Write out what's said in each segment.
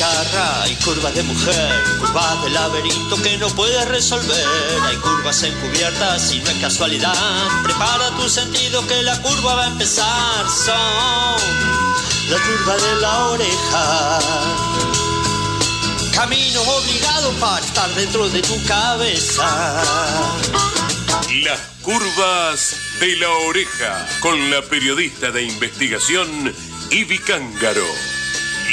guitarra, hay curvas de mujer, curvas de laberinto que no puedes resolver. Hay curvas encubiertas y no es casualidad. Prepara tu sentido que la curva va a empezar. Son la curva de la oreja. Camino obligado para estar dentro de tu cabeza. Las curvas de la oreja, con la periodista de investigación Ivi Cángaro.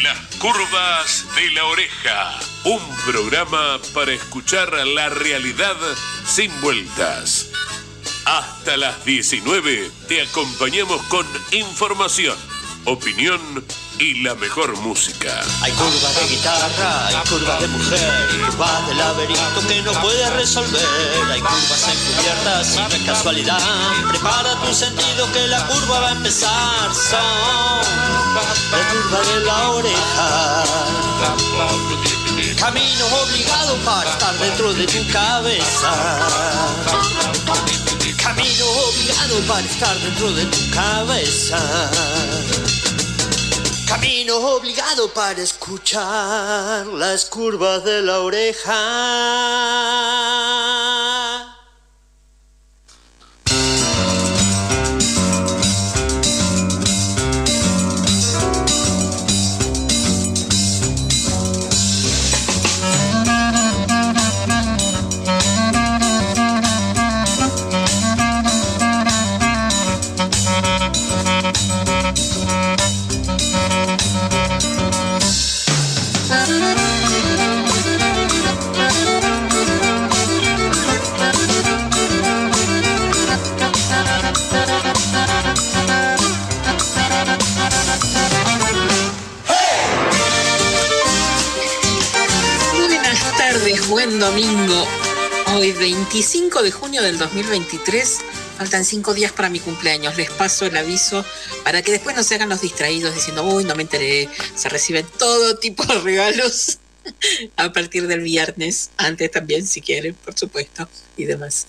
Las curvas de la oreja, un programa para escuchar la realidad sin vueltas. Hasta las 19 te acompañamos con información, opinión y la mejor música. Hay curvas de guitarra, hay curvas de mujer, curvas de laberinto que no puedes resolver. Hay curvas encubiertas y no es casualidad. Prepara tu sentido que la curva va a empezar. Son la curva de la oreja. Camino obligado para estar dentro de tu cabeza. Camino obligado para estar dentro de tu cabeza. Camino obligado para escuchar las curvas de la oreja. Buen domingo, hoy 25 de junio del 2023, faltan 5 días para mi cumpleaños. Les paso el aviso para que después no se hagan los distraídos diciendo, uy, no me enteré. Se reciben todo tipo de regalos a partir del viernes, antes también si quieren, por supuesto, y demás.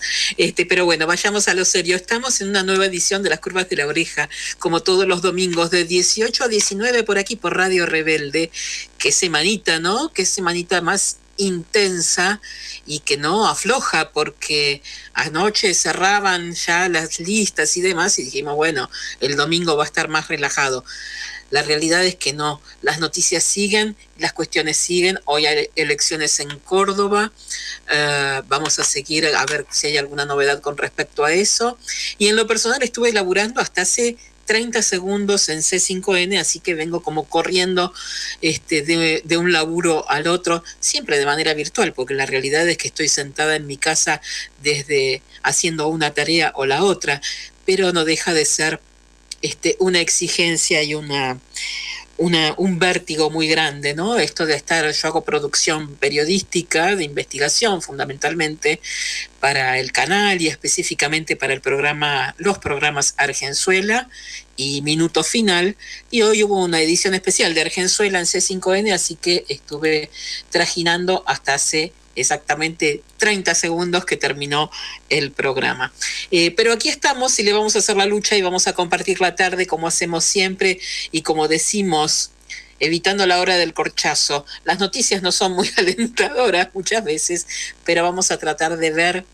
Pero bueno, vayamos a lo serio. Estamos en una nueva edición de Las Curvas de la Oreja, como todos los domingos, de 18 a 19 por aquí, por Radio Rebelde. Qué semanita, ¿no? Qué semanita más intensa y que no afloja, porque anoche cerraban ya las listas y demás y dijimos, bueno, el domingo va a estar más relajado. La realidad es que no, las noticias siguen, las cuestiones siguen. Hoy hay elecciones en Córdoba, vamos a seguir a ver si hay alguna novedad con respecto a eso, y en lo personal estuve laburando hasta hace 30 segundos en C5N, así que vengo como corriendo de un laburo al otro, siempre de manera virtual, porque la realidad es que estoy sentada en mi casa desde haciendo una tarea o la otra, pero no deja de ser una exigencia y un vértigo muy grande, ¿no? Esto de yo hago producción periodística, de investigación fundamentalmente, para el canal y específicamente para los programas Argenzuela y Minuto Final, y hoy hubo una edición especial de Argenzuela en C5N, así que estuve trajinando hasta hace exactamente 30 segundos que terminó el programa. Pero aquí estamos y le vamos a hacer la lucha y vamos a compartir la tarde como hacemos siempre y como decimos, evitando la hora del corchazo. Las noticias no son muy alentadoras muchas veces, pero vamos a tratar de ver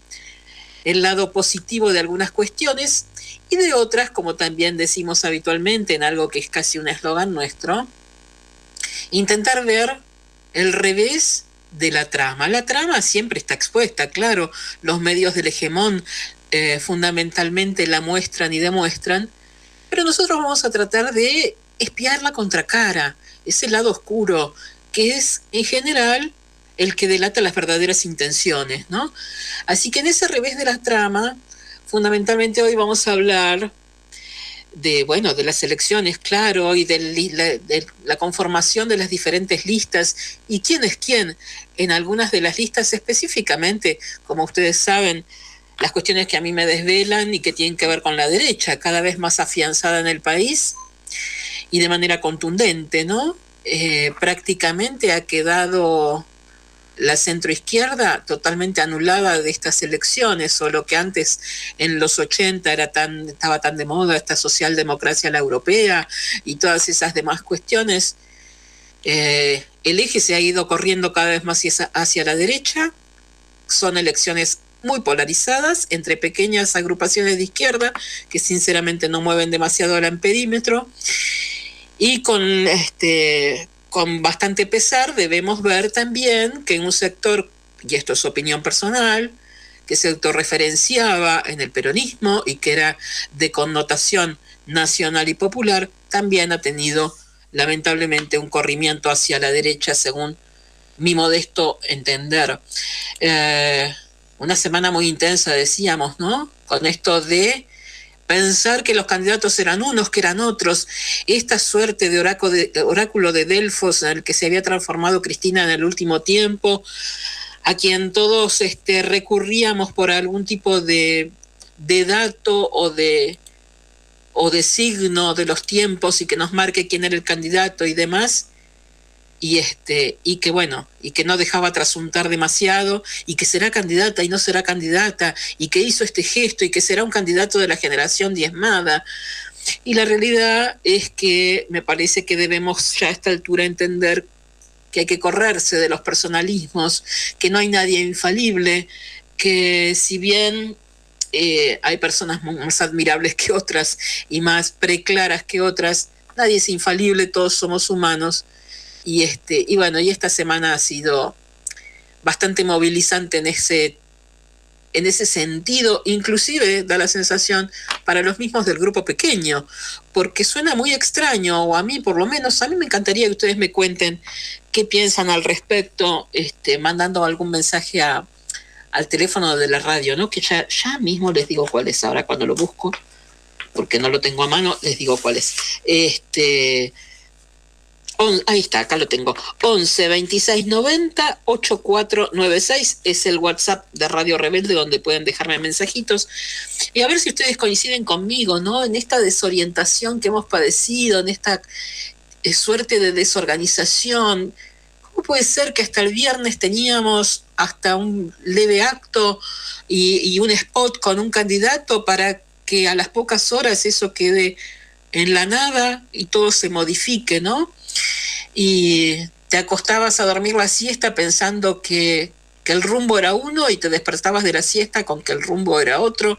el lado positivo de algunas cuestiones y de otras, como también decimos habitualmente en algo que es casi un eslogan nuestro, intentar ver el revés de la trama. La trama siempre está expuesta, claro, los medios del hegemón fundamentalmente la muestran y demuestran, pero nosotros vamos a tratar de espiar la contracara, ese lado oscuro, que es en general el que delata las verdaderas intenciones, ¿no? Así que en ese revés de la trama, fundamentalmente hoy vamos a hablar de las elecciones, claro, y de la conformación de las diferentes listas y quién es quién en algunas de las listas específicamente, como ustedes saben, las cuestiones que a mí me desvelan y que tienen que ver con la derecha, cada vez más afianzada en el país y de manera contundente, ¿no? Prácticamente ha quedado la centroizquierda totalmente anulada de estas elecciones, o lo que antes en los 80 estaba tan de moda, esta socialdemocracia la europea y todas esas demás cuestiones, El eje se ha ido corriendo cada vez más hacia la derecha. Son elecciones muy polarizadas entre pequeñas agrupaciones de izquierda que sinceramente no mueven demasiado el perímetro, y con bastante pesar debemos ver también que en un sector, y esto es opinión personal, que se autorreferenciaba en el peronismo y que era de connotación nacional y popular, también ha tenido lamentablemente un corrimiento hacia la derecha, según mi modesto entender. Una semana muy intensa, decíamos, ¿no? Con esto de pensar que los candidatos eran unos, que eran otros, esta suerte de oráculo de Delfos en el que se había transformado Cristina en el último tiempo, a quien todos recurríamos por algún tipo de dato o de signo de los tiempos y que nos marque quién era el candidato y demás, y que bueno, y que no dejaba trasuntar demasiado, y que será candidata y no será candidata, y que hizo este gesto y que será un candidato de la generación diezmada. Y la realidad es que me parece que debemos ya a esta altura entender que hay que correrse de los personalismos, que no hay nadie infalible, que si bien hay personas más admirables que otras y más preclaras que otras, nadie es infalible, todos somos humanos. Y bueno, y esta semana ha sido bastante movilizante en ese sentido, inclusive da la sensación para los mismos del grupo pequeño, porque suena muy extraño, o a mí por lo menos, a mí me encantaría que ustedes me cuenten qué piensan al respecto, mandando algún mensaje al teléfono de la radio, ¿no? Que ya mismo les digo cuál es ahora cuando lo busco, porque no lo tengo a mano, les digo cuál es. Ahí está, acá lo tengo. 11 26 90 8496 es el WhatsApp de Radio Rebelde, donde pueden dejarme mensajitos. Y a ver si ustedes coinciden conmigo, ¿no? En esta desorientación que hemos padecido, en esta suerte de desorganización. ¿Cómo puede ser que hasta el viernes teníamos hasta un leve acto y un spot con un candidato para que a las pocas horas eso quede en la nada y todo se modifique, ¿no? Y te acostabas a dormir la siesta pensando que el rumbo era uno y te despertabas de la siesta con que el rumbo era otro.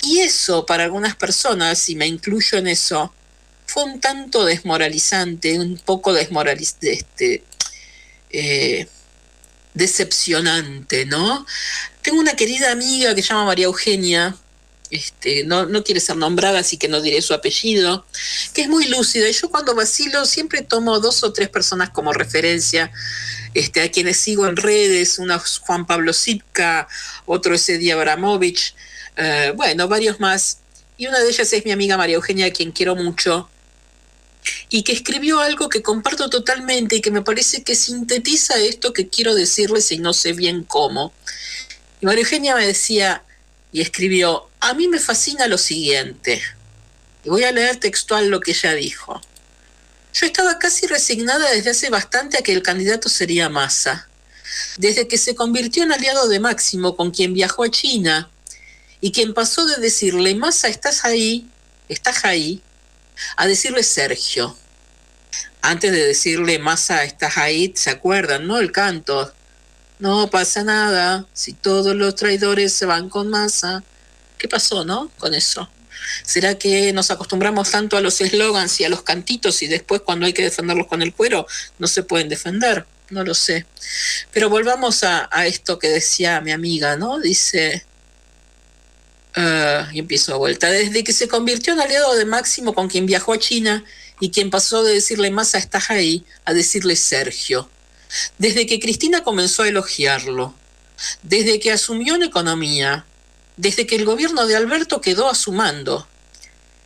Y eso para algunas personas, y me incluyo en eso, fue un tanto desmoralizante, un poco decepcionante, ¿no? Tengo una querida amiga que se llama María Eugenia, no quiere ser nombrada, así que no diré su apellido, que es muy lúcida, y yo cuando vacilo siempre tomo 2 o 3 personas como referencia, a quienes sigo en redes. Uno es Juan Pablo Sitka, otro es Eddie Abramovich, bueno, varios más, y una de ellas es mi amiga María Eugenia, a quien quiero mucho, y que escribió algo que comparto totalmente y que me parece que sintetiza esto que quiero decirles y no sé bien cómo. Y María Eugenia me decía, y escribió: a mí me fascina lo siguiente, y voy a leer textual lo que ella dijo. Yo estaba casi resignada desde hace bastante a que el candidato sería Massa, desde que se convirtió en aliado de Máximo, con quien viajó a China, y quien pasó de decirle Massa, estás ahí, a decirle Sergio. Antes de decirle Massa, estás ahí, ¿se acuerdan, no? El canto. No pasa nada si todos los traidores se van con Massa. ¿Qué pasó, no? Con eso. ¿Será que nos acostumbramos tanto a los eslogans y a los cantitos y después cuando hay que defenderlos con el cuero no se pueden defender? No lo sé. Pero volvamos a esto que decía mi amiga, ¿no? Dice, y empiezo de vuelta. Desde que se convirtió en aliado de Máximo, con quien viajó a China, y quien pasó de decirle Massa, estás ahí, a decirle Sergio. Desde que Cristina comenzó a elogiarlo, desde que asumió en economía, desde que el gobierno de Alberto quedó a su mando.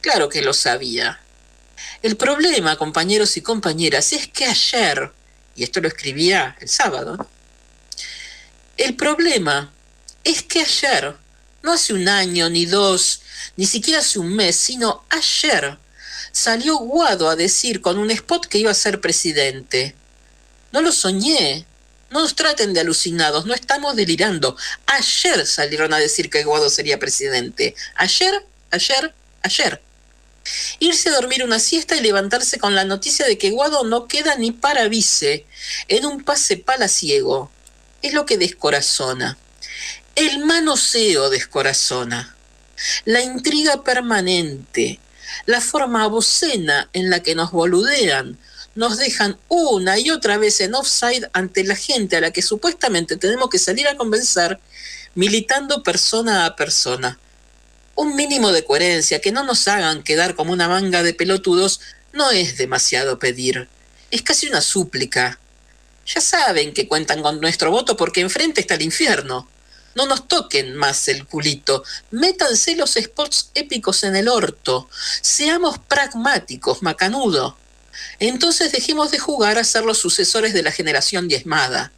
Claro que lo sabía. El problema, compañeros y compañeras, es que ayer, y esto lo escribía el sábado, el problema es que ayer, no hace un año, ni 2, ni siquiera hace un mes, sino ayer, salió Guado a decir con un spot que iba a ser presidente. No lo soñé. No nos traten de alucinados, no estamos delirando. Ayer salieron a decir que Guado sería presidente. Ayer. Irse a dormir una siesta y levantarse con la noticia de que Guado no queda ni para vice, en un pase palaciego, es lo que descorazona. El manoseo descorazona. La intriga permanente, la forma obscena en la que nos boludean, nos dejan una y otra vez en offside ante la gente a la que supuestamente tenemos que salir a convencer, militando persona a persona. Un mínimo de coherencia, que no nos hagan quedar como una manga de pelotudos, no es demasiado pedir. Es casi una súplica. Ya saben que cuentan con nuestro voto porque enfrente está el infierno. No nos toquen más el culito. Métanse los spots épicos en el orto. Seamos pragmáticos, macanudo. Entonces dejemos de jugar a ser los sucesores de la generación diezmada.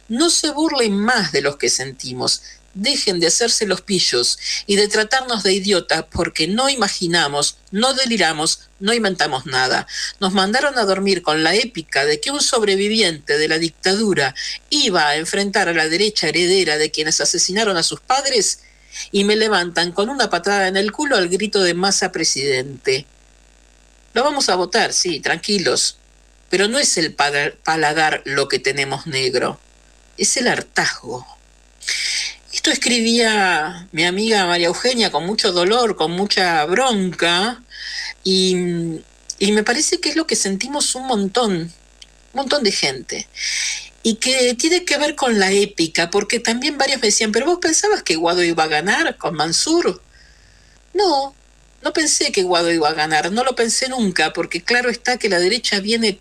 No se burlen más de los que sentimos. Dejen de hacerse los pillos y de tratarnos de idiotas porque no imaginamos, no deliramos, no inventamos nada. Nos mandaron a dormir con la épica de que un sobreviviente de la dictadura iba a enfrentar a la derecha heredera de quienes asesinaron a sus padres y me levantan con una patada en el culo al grito de Massa presidente. Lo vamos a votar, sí, tranquilos, pero no es el paladar lo que tenemos negro, es el hartazgo. Esto escribía mi amiga María Eugenia con mucho dolor, con mucha bronca, y me parece que es lo que sentimos un montón de gente. Y que tiene que ver con la épica, porque también varios me decían, ¿pero vos pensabas que Guado iba a ganar con Mansur? No pensé que Guado iba a ganar, no lo pensé nunca, porque claro está que la derecha viene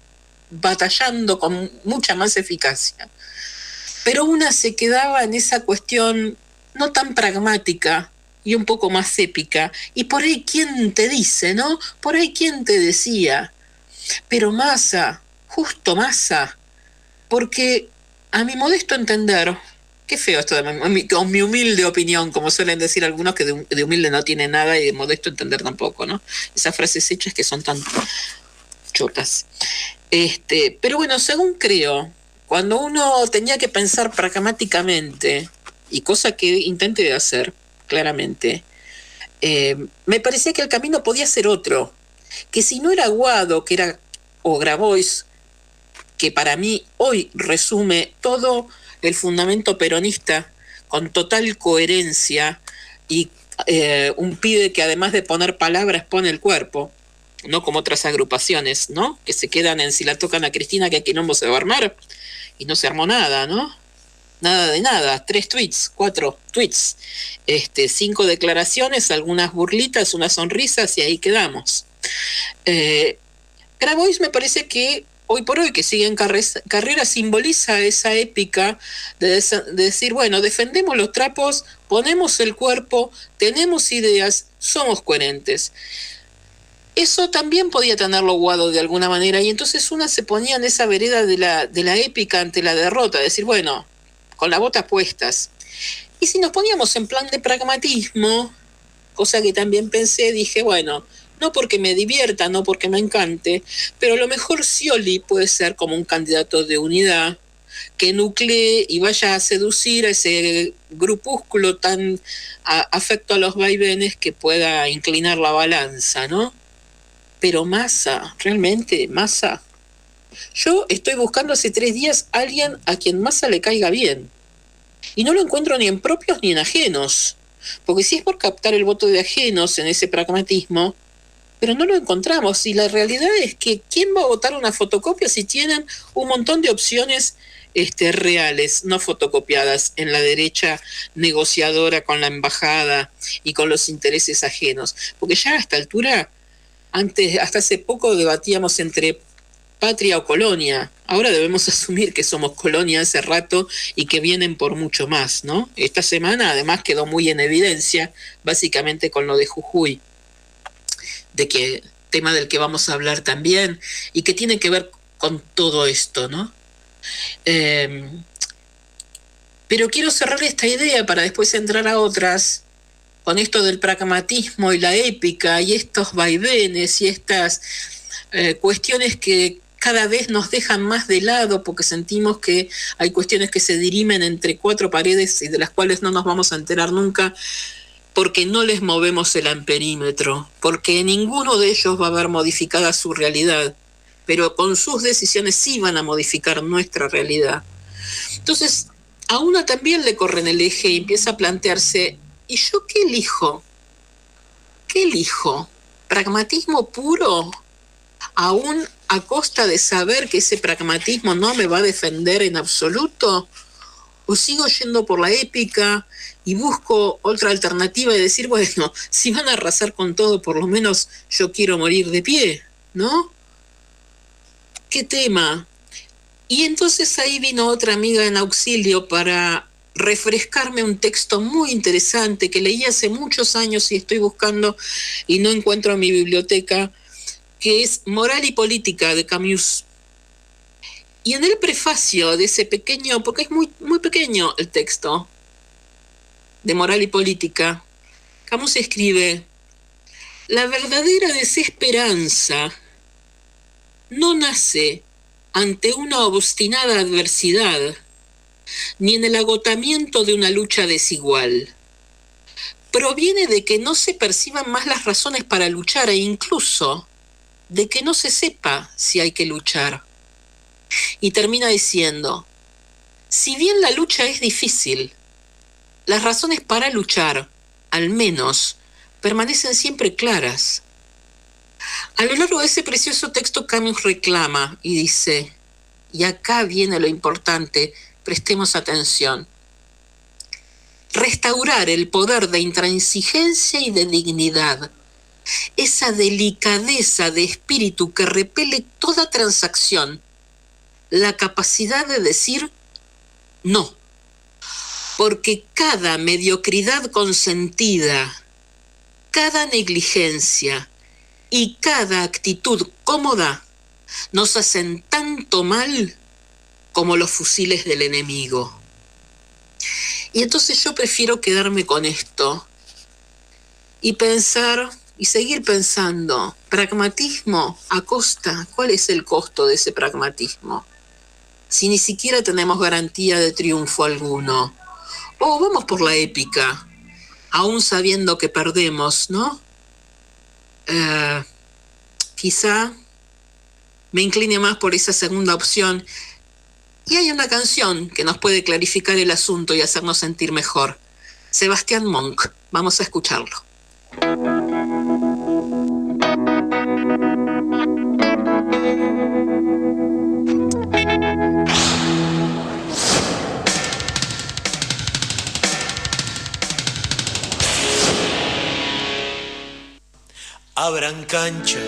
batallando con mucha más eficacia. Pero una se quedaba en esa cuestión no tan pragmática y un poco más épica. Y por ahí quién te dice, ¿no? Por ahí quién te decía. Pero Massa, justo Massa, porque a mi modesto entender, qué feo esto con mi humilde opinión, como suelen decir algunos que de humilde no tiene nada y de modesto entender tampoco, ¿no? Esas frases hechas que son tan chotas. Pero bueno, según creo, cuando uno tenía que pensar pragmáticamente, y cosa que intenté hacer, claramente, me parecía que el camino podía ser otro, que si no era Guado, que era o Grabois, que para mí hoy resume todo el fundamento peronista con total coherencia, y un pibe que además de poner palabras pone el cuerpo, no como otras agrupaciones, ¿no? Que se quedan en si la tocan a Cristina, que quilombo se va a armar. Y no se armó nada, ¿no? Nada de nada. 3 tweets, 4 tweets, 5 declaraciones, algunas burlitas, unas sonrisas y ahí quedamos. Grabois me parece que hoy por hoy, que sigue en carrera, simboliza esa épica de decir, bueno, defendemos los trapos, ponemos el cuerpo, tenemos ideas, somos coherentes. Eso también podía tenerlo Guado de alguna manera, y entonces una se ponía en esa vereda de la épica ante la derrota, decir, bueno, con las botas puestas. Y si nos poníamos en plan de pragmatismo, cosa que también pensé, dije, bueno, no porque me divierta, no porque me encante, pero a lo mejor Scioli puede ser como un candidato de unidad, que nuclee y vaya a seducir a ese grupúsculo tan afecto a los vaivenes que pueda inclinar la balanza, ¿no? Pero Massa, realmente, Massa. Yo estoy buscando hace 3 días a alguien a quien Massa le caiga bien. Y no lo encuentro ni en propios ni en ajenos. Porque si es por captar el voto de ajenos en ese pragmatismo, pero no lo encontramos. Y la realidad es que ¿quién va a votar una fotocopia si tienen un montón de opciones reales, no fotocopiadas, en la derecha negociadora con la embajada y con los intereses ajenos? Porque ya a esta altura, hasta hace poco debatíamos entre patria o colonia. Ahora debemos asumir que somos colonia hace rato y que vienen por mucho más, ¿no? Esta semana además quedó muy en evidencia, básicamente con lo de Jujuy, tema del que vamos a hablar también, y que tiene que ver con todo esto, ¿no? Pero quiero cerrar esta idea para después entrar a otras, con esto del pragmatismo y la épica y estos vaivenes y estas cuestiones que cada vez nos dejan más de lado porque sentimos que hay cuestiones que se dirimen entre 4 paredes y de las cuales no nos vamos a enterar nunca, porque no les movemos el amperímetro, porque ninguno de ellos va a ver modificada su realidad, pero con sus decisiones sí van a modificar nuestra realidad. Entonces, a una también le corren el eje y empieza a plantearse, ¿y yo qué elijo? ¿Qué elijo? ¿Pragmatismo puro? ¿Aún a costa de saber que ese pragmatismo no me va a defender en absoluto? ¿O sigo yendo por la épica y busco otra alternativa y decir, bueno, si van a arrasar con todo, por lo menos yo quiero morir de pie, ¿no? ¿Qué tema? Y entonces ahí vino otra amiga en auxilio para refrescarme un texto muy interesante que leí hace muchos años y estoy buscando y no encuentro en mi biblioteca, que es Moral y Política de Camus. Y en el prefacio de ese pequeño, porque es muy, muy pequeño el texto de Moral y Política, Camus escribe: la verdadera desesperanza no nace ante una obstinada adversidad, ni en el agotamiento de una lucha desigual. Proviene de que no se perciban más las razones para luchar e incluso de que no se sepa si hay que luchar. Y termina diciendo, si bien la lucha es difícil, las razones para luchar, al menos, permanecen siempre claras. A lo largo de ese precioso texto, Camus reclama y dice, y acá viene lo importante, prestemos atención, restaurar el poder de intransigencia y de dignidad, esa delicadeza de espíritu que repele toda transacción, la capacidad de decir no, porque cada mediocridad consentida, cada negligencia y cada actitud cómoda nos hacen tanto mal como los fusiles del enemigo. Y entonces yo prefiero quedarme con esto y pensar y seguir pensando, pragmatismo a costa, ¿cuál es el costo de ese pragmatismo? Si ni siquiera tenemos garantía de triunfo alguno. O vamos por la épica, aún sabiendo que perdemos, ¿no? Quizá me incline más por esa segunda opción. Y hay una canción que nos puede clarificar el asunto y hacernos sentir mejor. Sebastián Monk, vamos a escucharlo. Abran cancha,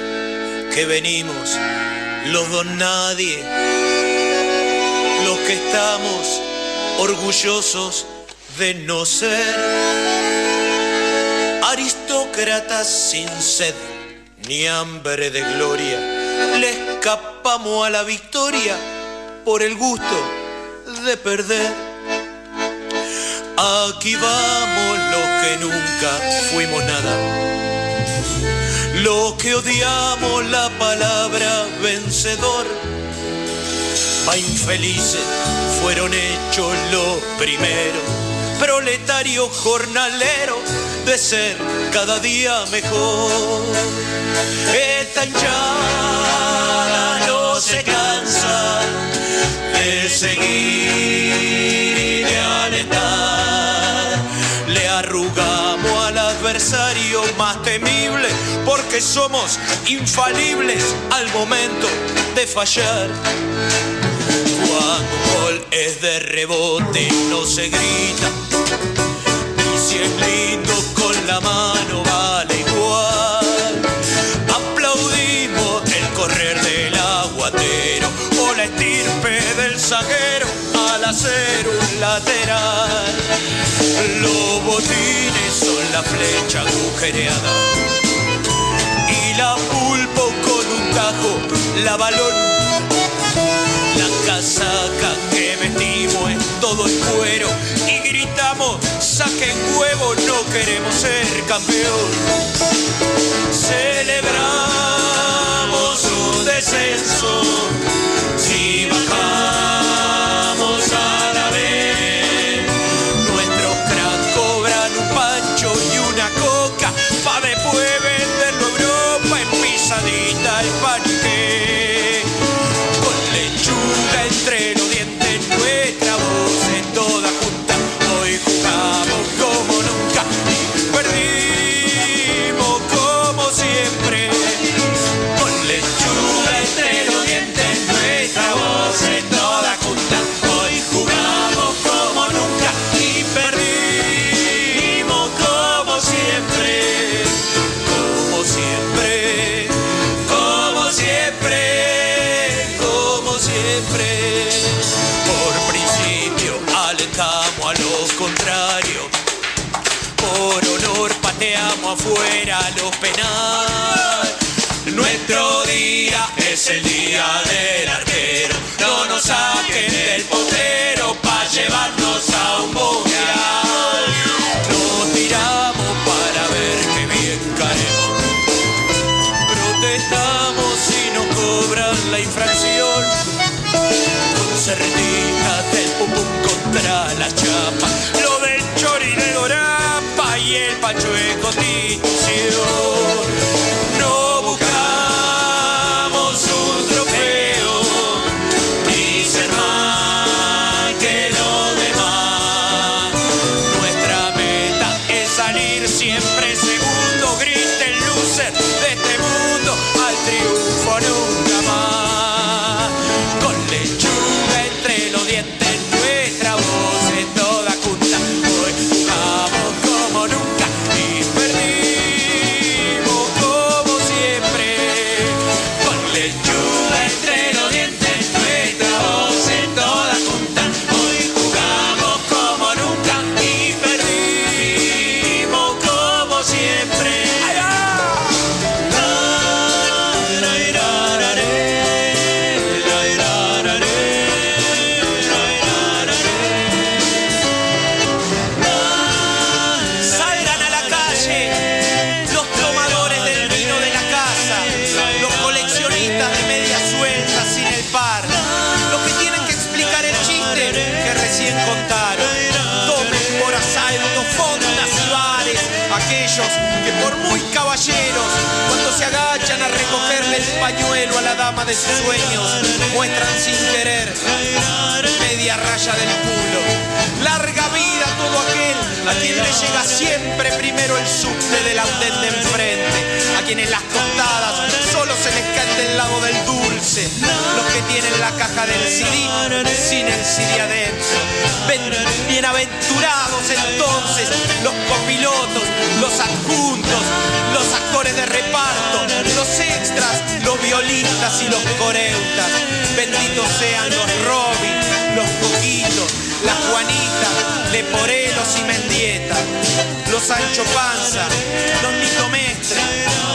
que venimos los don nadie, los que estamos orgullosos de no ser aristócratas sin sed ni hambre de gloria, le escapamos a la victoria por el gusto de perder. Aquí vamos los que nunca fuimos nada, los que odiamos la palabra vencedor. Pa' infelices fueron hechos los primeros, proletarios jornaleros de ser cada día mejor. Esta hinchada no se cansa de seguir y de alentar. Le arrugamos al adversario más temible porque somos infalibles al momento de fallar. Cuando un gol es de rebote no se grita, y si es lindo con la mano vale igual. Aplaudimos el correr del aguatero o la estirpe del zaguero al hacer un lateral. Los botines son la flecha agujereada y la pulpo con un tajo, la balón. La casaca que vestimos es todo el cuero y gritamos, saquen huevo, no queremos ser campeón. Celebramos un descenso si bajamos a la vez. Nuestros cracks cobran un pancho y un fuera lo penal. Nuestro día es el día del arquero. No nos saquen del potrero pa' llevarnos a un mundial. Nos tiramos para ver qué bien caemos. Protestamos si nos cobran la infracción. Concertitas del pum pum contra la chapa. Lo del chori de Dorapa y el Pacho de Constitución. No buscamos un trofeo, ni ser más que los demás. Nuestra meta es salir siempre segundo. Griten luces de este mundo, al triunfo nunca más. Con lechuga entre los dientes, nuestra voz en toda junta. Hoy jugamos como nunca y perdimos como siempre. Con lechuga entre los dientes, nuestra voz en toda junta. Hoy jugamos como nunca y perdimos como siempre. ¡Ahí va! Salgan a la calle los tomadores del vino de la casa, los coleccionistas de medias sueltas sin el par, los que tienen que explicar el chiste que recién contaron. Tomen por asalto fondas y bares aquellos que por muy caballeros, cuando se agachan a recogerle el pañuelo a la dama de sus sueños, muestran sin querer media raya del culo. Larga vida a todo aquel a quien le llega siempre primero el subte del andén de enfrente, a quienes las tostadas solo se les caen del lado del dulce, los que tienen la caja del CD sin el CD adentro. Bienaventurados entonces los copilotos, los adjuntos, los actores de reparto, los extras, los violistas y los coreutas. Benditos sean los Robin, los Coquitos, las Juanitas, Leporelos y Mendieta, los Sancho Panza, los Nito Mestre,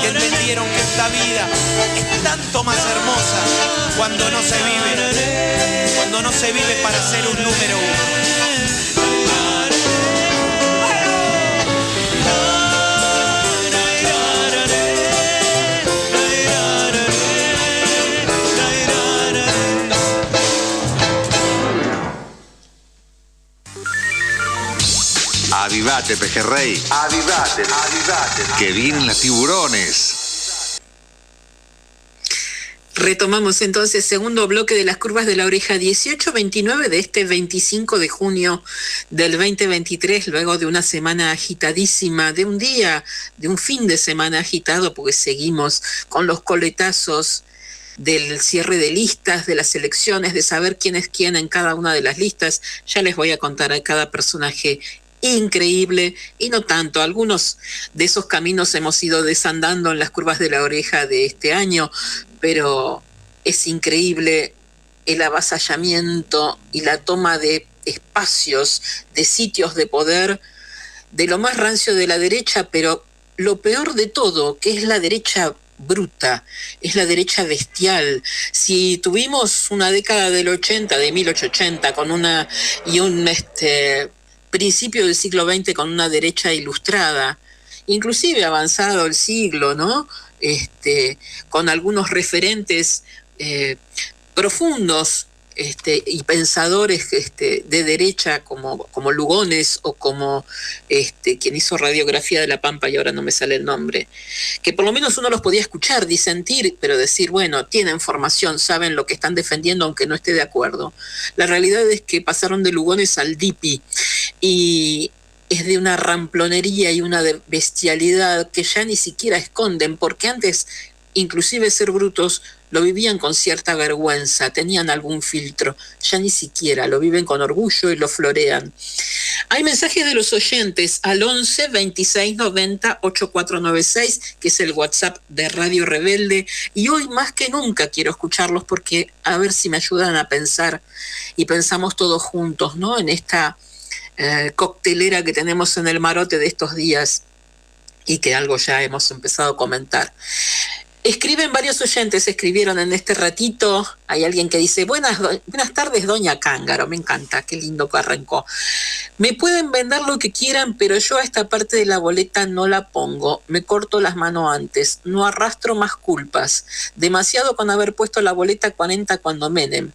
que entendieron que esta vida es tanto más hermosa cuando no se vive para ser un número uno. Avivate, pejerrey. Avivate, avivate. Que vienen los tiburones. Retomamos entonces segundo bloque de las curvas de la oreja 18-29 de este 25 de junio del 2023, luego de una semana agitadísima, de un fin de semana agitado, porque seguimos con los coletazos del cierre de listas, de las elecciones, de saber quién es quién en cada una de las listas. Ya les voy a contar a cada personaje increíble y no tanto. Algunos de esos caminos hemos ido desandando en las curvas de la oreja de este año, pero es increíble el avasallamiento y la toma de espacios, de sitios de poder, de lo más rancio de la derecha, pero lo peor de todo, que es la derecha bruta, es la derecha bestial. Si tuvimos una década del 80, de 1880, con un principio del siglo XX con una derecha ilustrada, inclusive avanzado el siglo, ¿no? Con algunos referentes profundos y pensadores de derecha como Lugones o como quien hizo Radiografía de la Pampa y ahora no me sale el nombre, que por lo menos uno los podía escuchar, disentir, pero decir, bueno, tienen formación, saben lo que están defendiendo aunque no esté de acuerdo. La realidad es que pasaron de Lugones al Dipi y es de una ramplonería y una bestialidad que ya ni siquiera esconden, porque antes inclusive ser brutos lo vivían con cierta vergüenza, tenían algún filtro, ya ni siquiera, lo viven con orgullo y lo florean. Hay mensajes de los oyentes al 11 26 90 8496, que es el WhatsApp de Radio Rebelde, y hoy más que nunca quiero escucharlos porque a ver si me ayudan a pensar y pensamos todos juntos, ¿no? En esta coctelera que tenemos en el Marote de estos días. y que algo ya hemos empezado a comentar. Escriben varios oyentes, escribieron en este ratito. Hay alguien que dice, buenas tardes, doña Cángaro. Me encanta, qué lindo que arrancó. Me pueden vender lo que quieran, pero yo a esta parte de la boleta no la pongo. Me corto las manos antes. No arrastro más culpas. Demasiado con haber puesto la boleta 40 cuando Menem.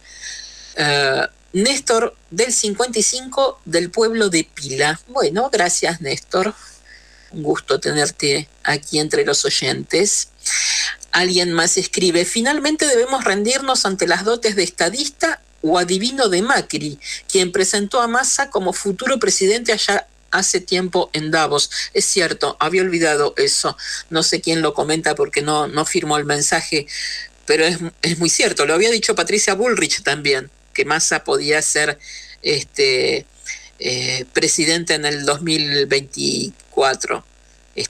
Néstor del 55 del pueblo de Pila. Bueno, gracias, Néstor. Un gusto tenerte aquí entre los oyentes. Alguien más escribe, finalmente debemos rendirnos ante las dotes de estadista o adivino de Macri, quien presentó a Massa como futuro presidente allá hace tiempo en Davos. Es cierto, había olvidado eso. No sé quién lo comenta porque no firmó el mensaje, pero es muy cierto. Lo había dicho Patricia Bullrich también, que Massa podía ser presidente en el 2024.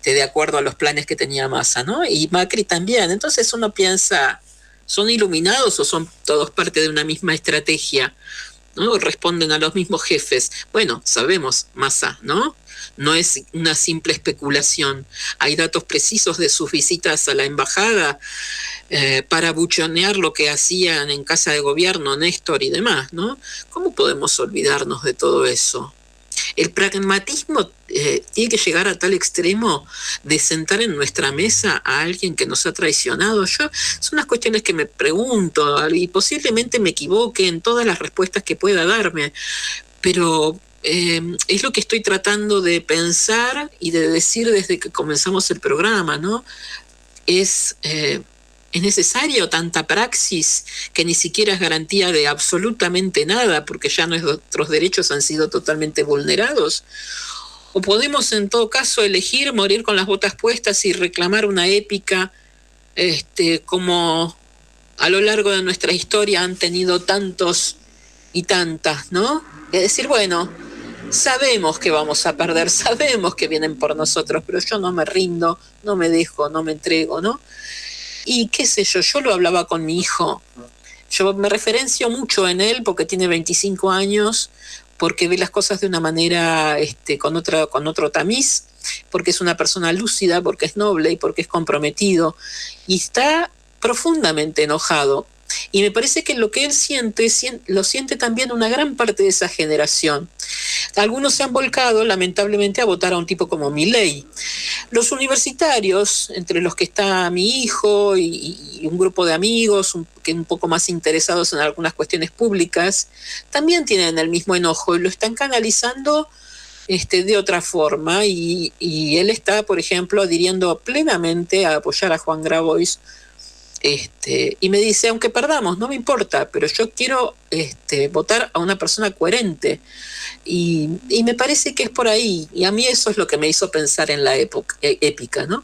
De acuerdo a los planes que tenía Massa, ¿no? Y Macri también. Entonces uno piensa, ¿son iluminados o son todos parte de una misma estrategia? ¿No? Responden a los mismos jefes. Bueno, sabemos, Massa, ¿no? No es una simple especulación. Hay datos precisos de sus visitas a la embajada para buchonear lo que hacían en Casa de Gobierno, Néstor y demás, ¿no? ¿Cómo podemos olvidarnos de todo eso? El pragmatismo tiene que llegar a tal extremo de sentar en nuestra mesa a alguien que nos ha traicionado. Son unas cuestiones que me pregunto y posiblemente me equivoque en todas las respuestas que pueda darme, pero es lo que estoy tratando de pensar y de decir desde que comenzamos el programa, ¿no? ¿Es necesario tanta praxis que ni siquiera es garantía de absolutamente nada porque ya nuestros derechos han sido totalmente vulnerados? ¿O podemos en todo caso elegir morir con las botas puestas y reclamar una épica como a lo largo de nuestra historia han tenido tantos y tantas, ¿no? Es decir, bueno, sabemos que vamos a perder, sabemos que vienen por nosotros, pero yo no me rindo, no me dejo, no me entrego, ¿no? Y qué sé yo lo hablaba con mi hijo. Yo me referencio mucho en él porque tiene 25 años, porque ve las cosas de una manera con otro tamiz, porque es una persona lúcida, porque es noble y porque es comprometido. Y está profundamente enojado. Y me parece que lo que él siente, lo siente también una gran parte de esa generación. Algunos se han volcado, lamentablemente, a votar a un tipo como Milei. Los universitarios, entre los que está mi hijo y un grupo de amigos que un poco más interesados en algunas cuestiones públicas, también tienen el mismo enojo y lo están canalizando de otra forma. Y él está, por ejemplo, adhiriendo plenamente a apoyar a Juan Grabois. Y me dice, aunque perdamos, no me importa, pero yo quiero votar a una persona coherente. Y me parece que es por ahí. Y a mí eso es lo que me hizo pensar en la épica, ¿no?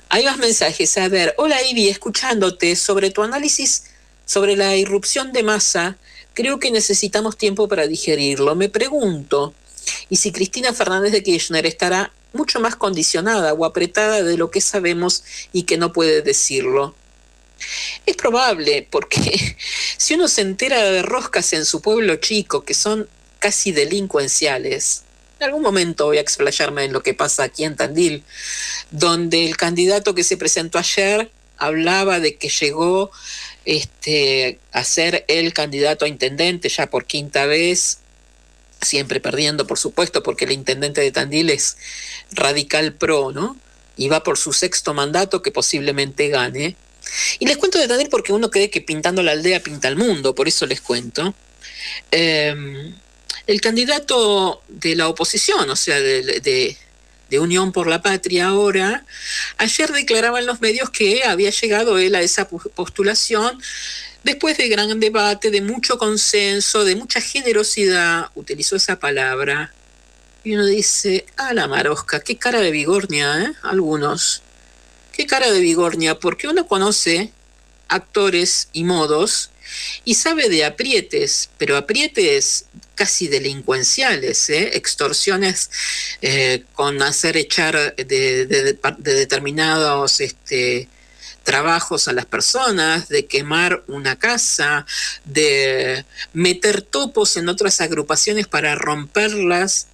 Hay más mensajes. A ver, hola Ivy, escuchándote sobre tu análisis sobre la irrupción de Massa, creo que necesitamos tiempo para digerirlo. Me pregunto, ¿y si Cristina Fernández de Kirchner estará mucho más condicionada o apretada de lo que sabemos y que no puede decirlo? Es probable, porque si uno se entera de roscas en su pueblo chico que son casi delincuenciales, en algún momento voy a explayarme en lo que pasa aquí en Tandil, donde el candidato que se presentó ayer hablaba de que llegó a ser el candidato a intendente ya por quinta vez, siempre perdiendo, por supuesto, porque el intendente de Tandil es radical pro, ¿no? Y va por su sexto mandato que posiblemente gane. Y les cuento de Tandil porque uno cree que pintando la aldea pinta el mundo, por eso les cuento. El candidato de la oposición, o sea, de Unión por la Patria ahora, ayer declaraba en los medios que había llegado él a esa postulación después de gran debate, de mucho consenso, de mucha generosidad, utilizó esa palabra. Y uno dice, a la marosca, qué cara de vigornia, ¿eh? Algunos. Qué cara de vigornia, porque uno conoce actores y modos y sabe de aprietes, pero aprietes casi delincuenciales, extorsiones con hacer echar de determinados trabajos a las personas, de quemar una casa, de meter topos en otras agrupaciones para romperlas.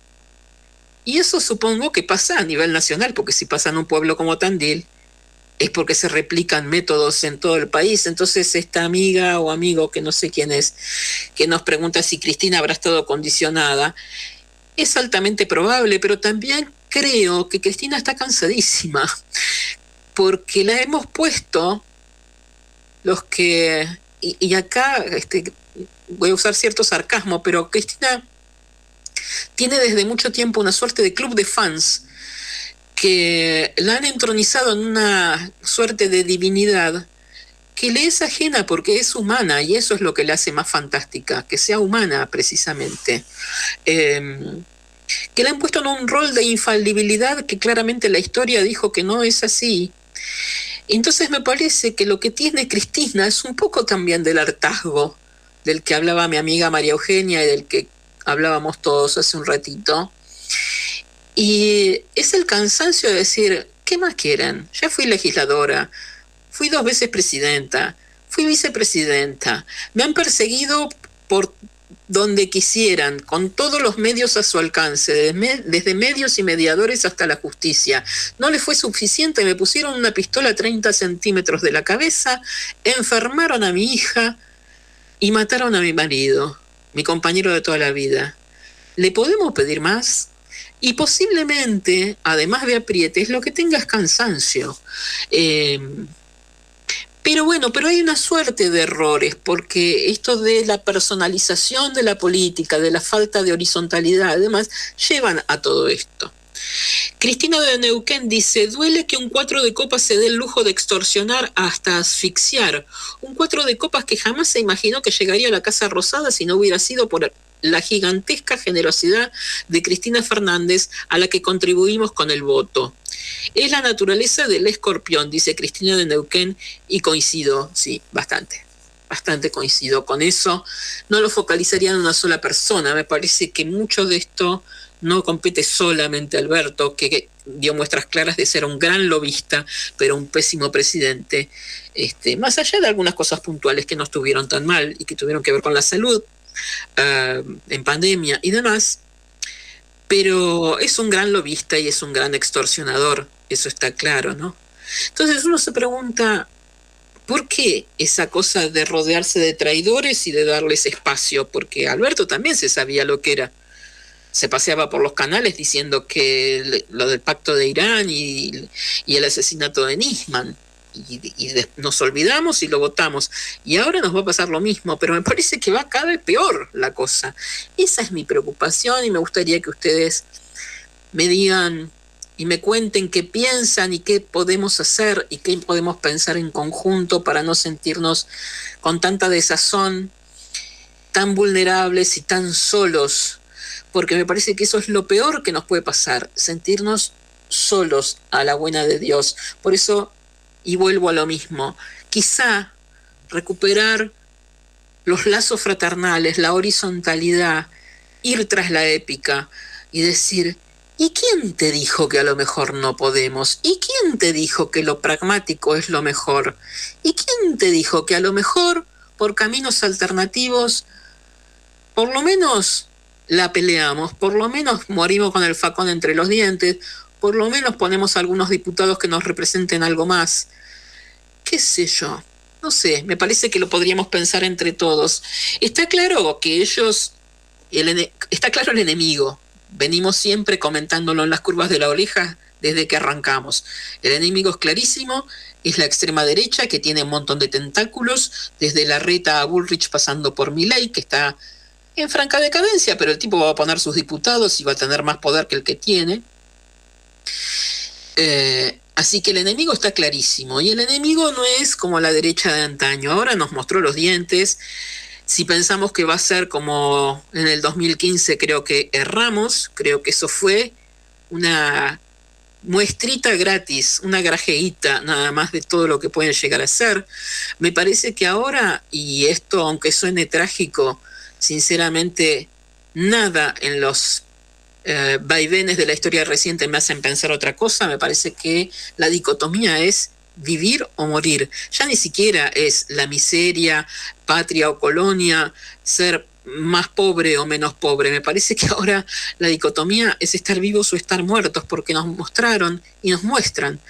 Y eso supongo que pasa a nivel nacional, porque si pasa en un pueblo como Tandil, es porque se replican métodos en todo el país. Entonces esta amiga o amigo, que no sé quién es, que nos pregunta si Cristina habrá estado condicionada, es altamente probable, pero también creo que Cristina está cansadísima, porque la hemos puesto los que, y acá voy a usar cierto sarcasmo, pero Cristina tiene desde mucho tiempo una suerte de club de fans que la han entronizado en una suerte de divinidad que le es ajena porque es humana, y eso es lo que la hace más fantástica, que sea humana precisamente. Que la han puesto en un rol de infalibilidad que claramente la historia dijo que no es así. Entonces me parece que lo que tiene Cristina es un poco también del hartazgo del que hablaba mi amiga María Eugenia y del que hablábamos todos hace un ratito. Y es el cansancio de decir, ¿qué más quieren? Ya fui legisladora, fui 2 veces presidenta, fui vicepresidenta, me han perseguido por donde quisieran, con todos los medios a su alcance, desde medios y mediadores hasta la justicia. No les fue suficiente, me pusieron una pistola a 30 centímetros de la cabeza, enfermaron a mi hija y mataron a mi marido, mi compañero de toda la vida. ¿Le podemos pedir más? Y posiblemente, además de aprietes, lo que tenga es cansancio. Pero bueno, pero hay una suerte de errores, porque esto de la personalización de la política, de la falta de horizontalidad, además, llevan a todo esto. Cristina de Neuquén dice, duele que un 4 de copas se dé el lujo de extorsionar hasta asfixiar. Un 4 de copas que jamás se imaginó que llegaría a la Casa Rosada si no hubiera sido por la gigantesca generosidad de Cristina Fernández, a la que contribuimos con el voto. Es la naturaleza del escorpión, dice Cristina de Neuquén, y coincido, sí, bastante coincido con eso. No lo focalizaría en una sola persona. Me parece que mucho de esto no compete solamente a Alberto, que dio muestras claras de ser un gran lobista, pero un pésimo presidente, más allá de algunas cosas puntuales que no estuvieron tan mal y que tuvieron que ver con la salud, en pandemia y demás, pero es un gran lobista y es un gran extorsionador, eso está claro, ¿no? Entonces uno se pregunta, ¿por qué esa cosa de rodearse de traidores y de darles espacio? Porque Alberto también se sabía lo que era. Se paseaba por los canales diciendo que lo del pacto de Irán y el asesinato de Nisman. Y nos olvidamos y lo votamos. Y ahora nos va a pasar lo mismo, pero me parece que va cada vez peor la cosa. Esa es mi preocupación y me gustaría que ustedes me digan y me cuenten qué piensan y qué podemos hacer y qué podemos pensar en conjunto para no sentirnos con tanta desazón, tan vulnerables y tan solos, porque me parece que eso es lo peor que nos puede pasar, sentirnos solos a la buena de Dios. Por eso, y vuelvo a lo mismo, quizá recuperar los lazos fraternales, la horizontalidad, ir tras la épica y decir, ¿y quién te dijo que a lo mejor no podemos? ¿Y quién te dijo que lo pragmático es lo mejor? ¿Y quién te dijo que a lo mejor por caminos alternativos por lo menos la peleamos, por lo menos morimos con el facón entre los dientes, por lo menos ponemos a algunos diputados que nos representen algo más? ¿Qué sé yo? No sé, me parece que lo podríamos pensar entre todos. Está claro que ellos, está claro el enemigo. Venimos siempre comentándolo en las curvas de la oreja desde que arrancamos. El enemigo es clarísimo, es la extrema derecha que tiene un montón de tentáculos, desde Larreta a Bullrich pasando por Milei, que está en franca decadencia, pero el tipo va a poner sus diputados y va a tener más poder que el que tiene. Así que el enemigo está clarísimo, y el enemigo no es como la derecha de antaño. Ahora nos mostró los dientes. Si pensamos que va a ser como en el 2015, creo que erramos. Creo que eso fue una muestrita gratis, una grajeíta nada más de todo lo que pueden llegar a ser. Me parece que ahora, y esto aunque suene trágico, sinceramente nada en los vaivenes de la historia reciente me hacen pensar otra cosa. Me parece que la dicotomía es vivir o morir. Ya ni siquiera es la miseria, patria o colonia, ser más pobre o menos pobre. Me parece que ahora la dicotomía es estar vivos o estar muertos, porque nos mostraron y nos muestran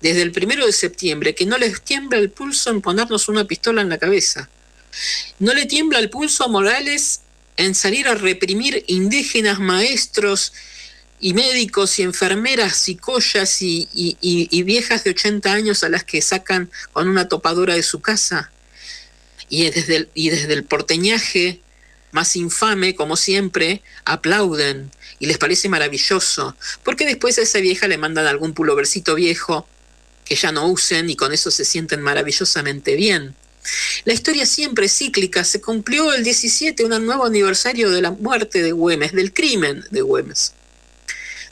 desde el 1 de septiembre que no les tiembla el pulso en ponernos una pistola en la cabeza. No le tiembla el pulso a Morales en salir a reprimir indígenas, maestros y médicos y enfermeras y collas y viejas de 80 años a las que sacan con una topadora de su casa. Y desde el porteñaje más infame, como siempre, aplauden y les parece maravilloso, porque después a esa vieja le mandan algún pulovercito viejo que ya no usen y con eso se sienten maravillosamente bien. La historia siempre es cíclica. Se cumplió el 17, un nuevo aniversario de la muerte de Güemes, del crimen de Güemes.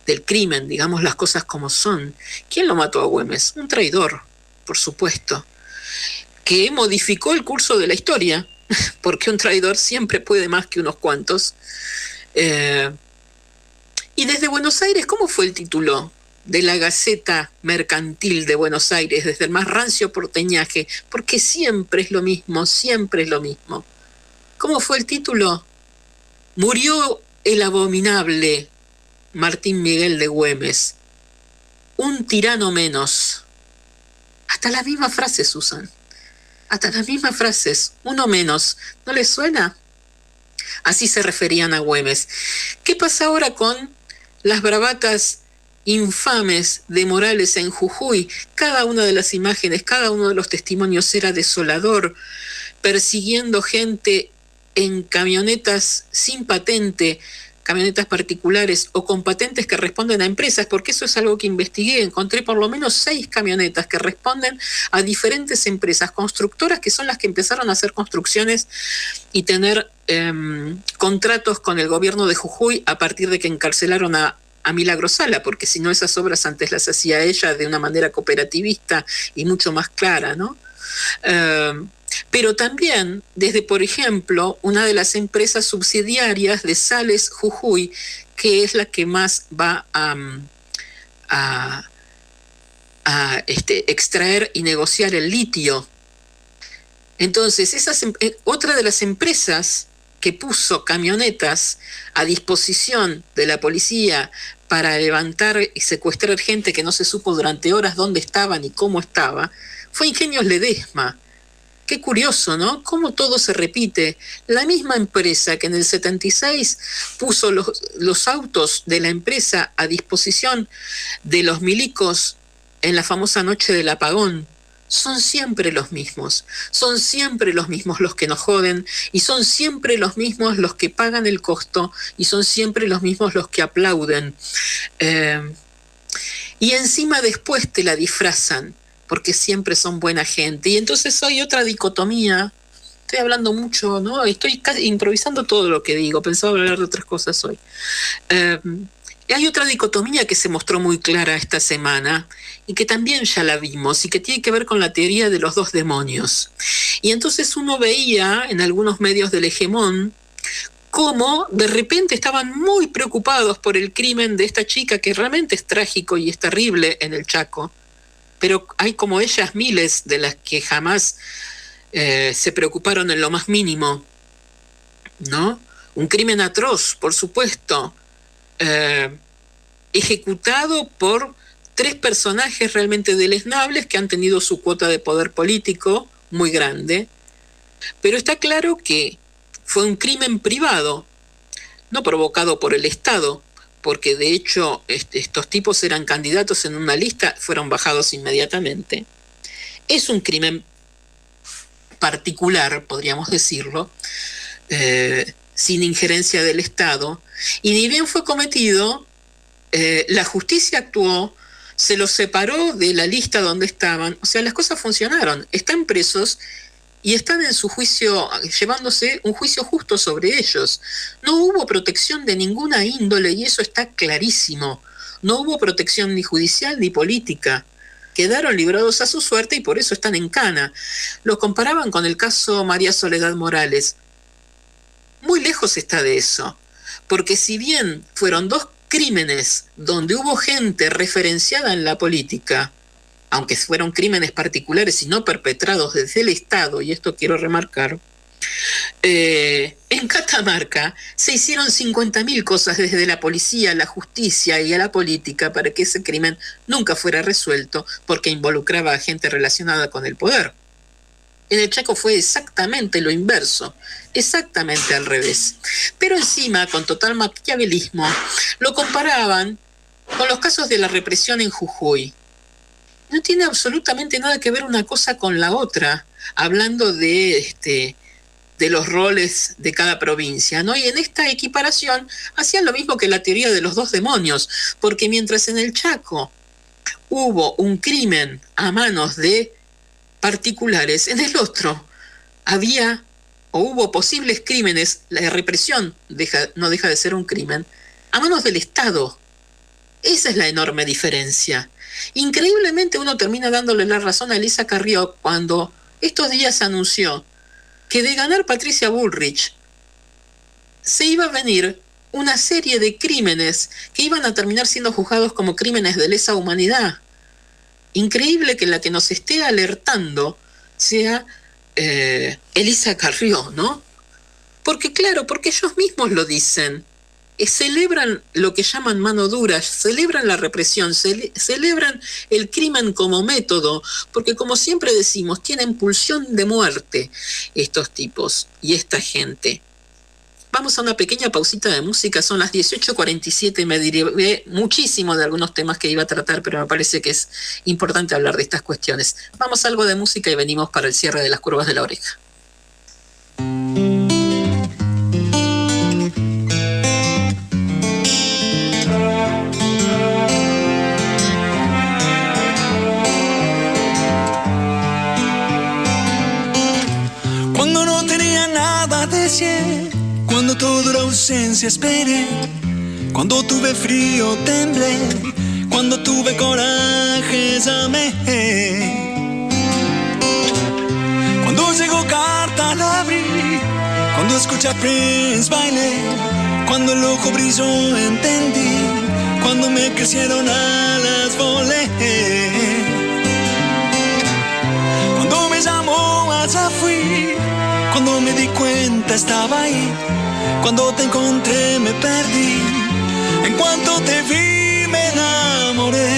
Del crimen, digamos las cosas como son. ¿Quién lo mató a Güemes? Un traidor, por supuesto, que modificó el curso de la historia, porque un traidor siempre puede más que unos cuantos. Y desde Buenos Aires, ¿cómo fue el título de la Gaceta Mercantil de Buenos Aires, desde el más rancio porteñaje? Porque siempre es lo mismo, siempre es lo mismo. ¿Cómo fue el título? Murió el abominable Martín Miguel de Güemes, un tirano menos. Hasta las mismas frases usan, hasta las mismas frases, uno menos. ¿No les suena? Así se referían a Güemes. ¿Qué pasa ahora con las bravatas infames de Morales en Jujuy? Cada una de las imágenes, cada uno de los testimonios era desolador, persiguiendo gente en camionetas sin patente, camionetas particulares o con patentes que responden a empresas, porque eso es algo que investigué. Encontré por lo menos 6 camionetas que responden a diferentes empresas constructoras, que son las que empezaron a hacer construcciones y tener contratos con el gobierno de Jujuy a partir de que encarcelaron a Milagro Sala, porque si no esas obras antes las hacía ella de una manera cooperativista y mucho más clara, ¿no? Pero también desde, por ejemplo, una de las empresas subsidiarias de Sales Jujuy, que es la que más va a extraer y negociar el litio. Entonces, otra de las empresas que puso camionetas a disposición de la policía para levantar y secuestrar gente que no se supo durante horas dónde estaban y cómo estaba, fue Ingenios Ledesma. Qué curioso, ¿no? Cómo todo se repite. La misma empresa que en el 76 puso los autos de la empresa a disposición de los milicos en la famosa noche del apagón, son siempre los mismos. Son siempre los mismos los que nos joden, y son siempre los mismos los que pagan el costo, y son siempre los mismos los que aplauden. Y encima después te la disfrazan, porque siempre son buena gente. Y entonces hay otra dicotomía. Estoy hablando mucho, ¿no? Estoy casi improvisando todo lo que digo. Pensaba hablar de otras cosas hoy. Hay otra dicotomía que se mostró muy clara esta semana y que también ya la vimos y que tiene que ver con la teoría de los 2 demonios. Y entonces uno veía en algunos medios del hegemón cómo de repente estaban muy preocupados por el crimen de esta chica, que realmente es trágico y es terrible en el Chaco, pero hay como ellas miles de las que jamás se preocuparon en lo más mínimo, ¿no? Un crimen atroz, por supuesto, ejecutado por 3 personajes realmente deleznables que han tenido su cuota de poder político muy grande, pero está claro que fue un crimen privado, no provocado por el Estado, porque de hecho estos tipos eran candidatos en una lista, fueron bajados inmediatamente. Es un crimen particular, podríamos decirlo, sin injerencia del Estado, y ni bien fue cometido, la justicia actuó, se los separó de la lista donde estaban. O sea, las cosas funcionaron, están presos y están en su juicio, llevándose un juicio justo sobre ellos. No hubo protección de ninguna índole, y eso está clarísimo. No hubo protección ni judicial ni política. Quedaron librados a su suerte y por eso están en cana. Lo comparaban con el caso María Soledad Morales. Muy lejos está de eso, porque si bien fueron 2 crímenes donde hubo gente referenciada en la política, aunque fueron crímenes particulares y no perpetrados desde el Estado, y esto quiero remarcar, En Catamarca se hicieron 50.000 cosas desde la policía, la justicia y a la política para que ese crimen nunca fuera resuelto porque involucraba a gente relacionada con el poder. En el Chaco fue exactamente lo inverso, exactamente al revés. Pero encima, con total maquiavelismo, lo comparaban con los casos de la represión en Jujuy. No tiene absolutamente nada que ver una cosa con la otra, hablando de los roles de cada provincia, ¿no? Y en esta equiparación hacían lo mismo que la teoría de los dos demonios, porque mientras en el Chaco hubo un crimen a manos de particulares, en el otro había o hubo posibles crímenes, la represión no deja de ser un crimen, a manos del Estado. Esa es la enorme diferencia. Increíblemente uno termina dándole la razón a Elisa Carrió cuando estos días anunció que de ganar Patricia Bullrich se iba a venir una serie de crímenes que iban a terminar siendo juzgados como crímenes de lesa humanidad. Increíble que la que nos esté alertando sea Elisa Carrió, ¿no? Porque claro, porque ellos mismos lo dicen. Celebran lo que llaman mano dura, celebran la represión, celebran el crimen como método, porque como siempre decimos, tienen pulsión de muerte estos tipos y esta gente. Vamos a una pequeña pausita de música, son las 18:47, me derivé muchísimo de algunos temas que iba a tratar, pero me parece que es importante hablar de estas cuestiones. Vamos a algo de música y venimos para el cierre de las curvas de la oreja. Cuando no tenía nada decir, cuando toda era ausencia esperé, cuando tuve frío temblé, cuando tuve coraje amé. Cuando llegó carta la abrí, cuando escuché a Prince bailé, cuando el ojo brilló entendí, cuando me crecieron alas volé. Cuando me llamó allá fui, cuando me di cuenta estaba ahí, cuando te encontré me perdí, en cuanto te vi me enamoré.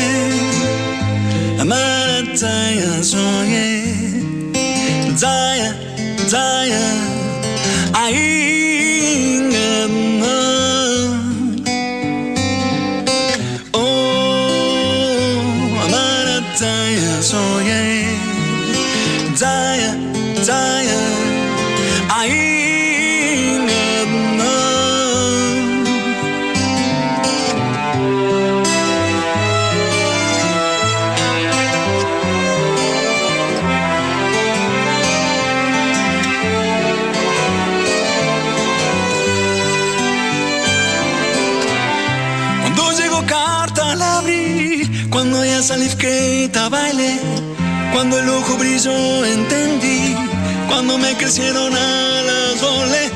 Amara Zaya soñé, Zaya, Zaya, ahí oh, Amara Zaya soñé, Zaya, Zaya, ahí cuando llegó carta la abrí, cuando ya salí que bailé, cuando el ojo brilló entendí, cuando me crecieron alas volé.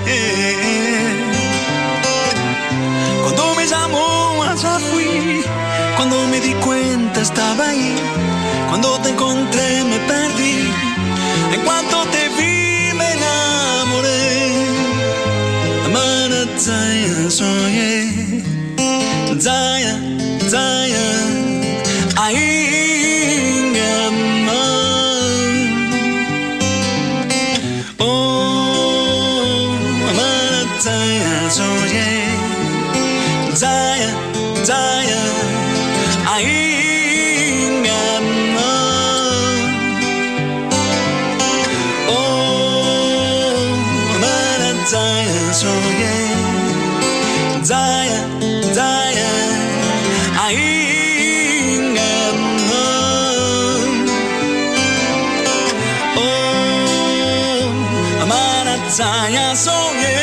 Cuando me llamó allá fui, cuando me di cuenta estaba ahí, cuando te encontré me perdí, en cuanto te vi me enamoré. Amara Zaya soñé, Zaya, Zaya, ahí mi amor. Oh, Amara Zaya soñé, Zaya, Zaya, ahí mi amor. Oh, Amara Zaya soñé, Zaya, Zaya, ahí mi amor. Oh, Amara Zaya soñé,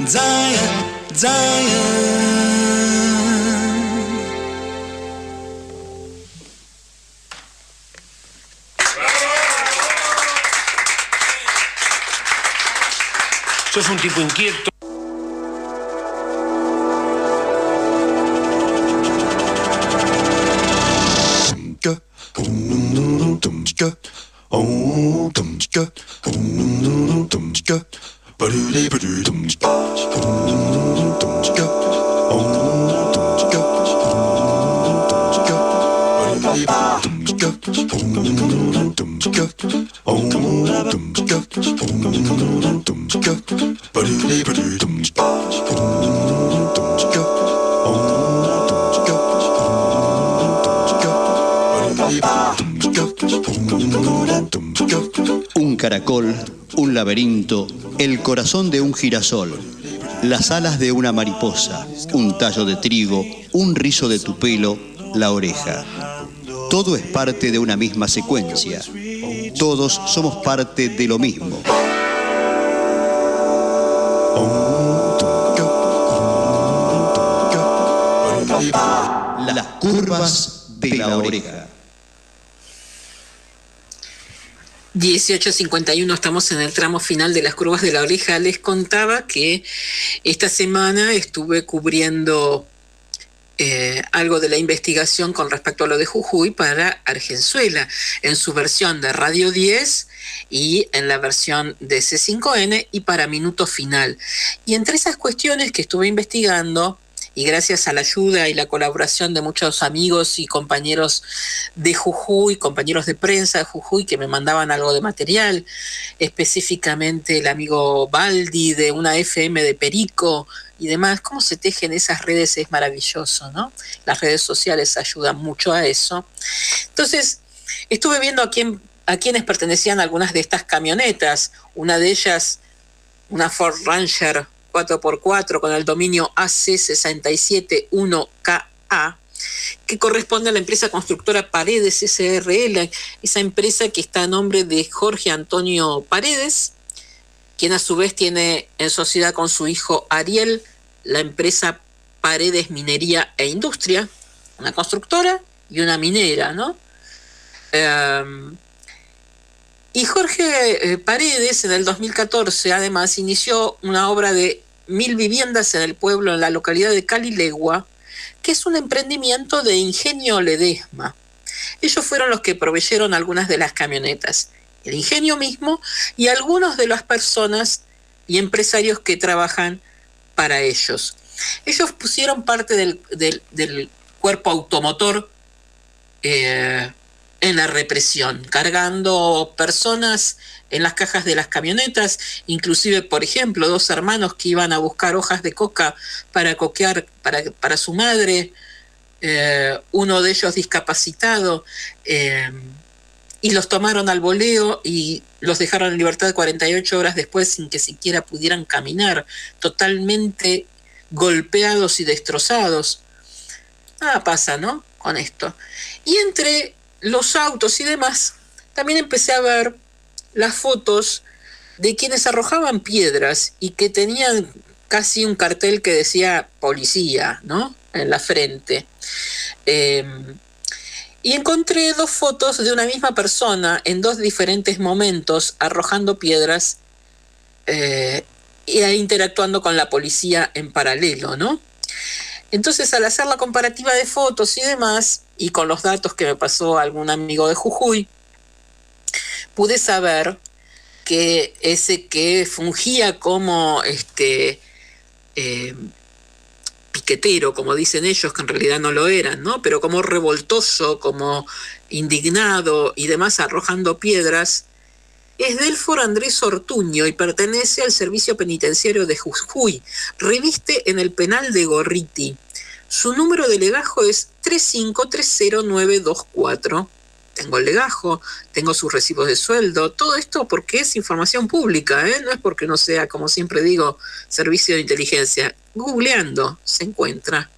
Zaya, Zaya. Sos un tipo inquieto. Un caracol, un laberinto, el corazón de un girasol, las alas de una mariposa, un tallo de trigo, un rizo de tu pelo, la oreja. Todo es parte de una misma secuencia. Todos somos parte de lo mismo. Las curvas de la oreja. 18:51, estamos en el tramo final de las curvas de la oreja. Les contaba que esta semana estuve cubriendo algo de la investigación con respecto a lo de Jujuy para Argenzuela, en su versión de Radio 10 y en la versión de C5N y para Minuto Final. Y entre esas cuestiones que estuve investigando, y gracias a la ayuda y la colaboración de muchos amigos y compañeros de Jujuy, compañeros de prensa de Jujuy que me mandaban algo de material, específicamente el amigo Baldi de una FM de Perico y demás, cómo se tejen esas redes es maravilloso, ¿no? Las redes sociales ayudan mucho a eso. Entonces, estuve viendo a quienes pertenecían algunas de estas camionetas, una de ellas, una Ford Ranger 4x4 con el dominio AC671KA, que corresponde a la empresa constructora Paredes SRL, esa empresa que está a nombre de Jorge Antonio Paredes, quien a su vez tiene en sociedad con su hijo Ariel la empresa Paredes Minería e Industria, una constructora y una minera, ¿no? Y Jorge Paredes en el 2014 además inició una obra de 1000 viviendas en el pueblo, en la localidad de Calilegua, que es un emprendimiento de Ingenio Ledesma. Ellos fueron los que proveyeron algunas de las camionetas, el ingenio mismo y algunos de las personas y empresarios que trabajan para ellos. Ellos pusieron parte del cuerpo automotor en la represión, cargando personas en las cajas de las camionetas, inclusive, por ejemplo, 2 hermanos que iban a buscar hojas de coca para coquear para su madre, uno de ellos discapacitado, y los tomaron al voleo y los dejaron en libertad 48 horas después sin que siquiera pudieran caminar, totalmente golpeados y destrozados. Nada pasa, ¿no?, con esto. Y entre los autos y demás, también empecé a ver las fotos de quienes arrojaban piedras y que tenían casi un cartel que decía policía, ¿no?, en la frente. Y encontré 2 fotos de una misma persona en 2 diferentes momentos arrojando piedras y interactuando con la policía en paralelo, ¿no? Entonces, al hacer la comparativa de fotos y demás, y con los datos que me pasó algún amigo de Jujuy, pude saber que ese que fungía como piquetero, como dicen ellos, que en realidad no lo eran, ¿no?, pero como revoltoso, como indignado y demás, arrojando piedras, es Delfor Andrés Ortuño y pertenece al Servicio Penitenciario de Jujuy. Reviste en el penal de Gorriti. Su número de legajo es 3530924. Tengo el legajo, tengo sus recibos de sueldo, todo esto porque es información pública, no es porque no sea, como siempre digo, servicio de inteligencia. Googleando se encuentra.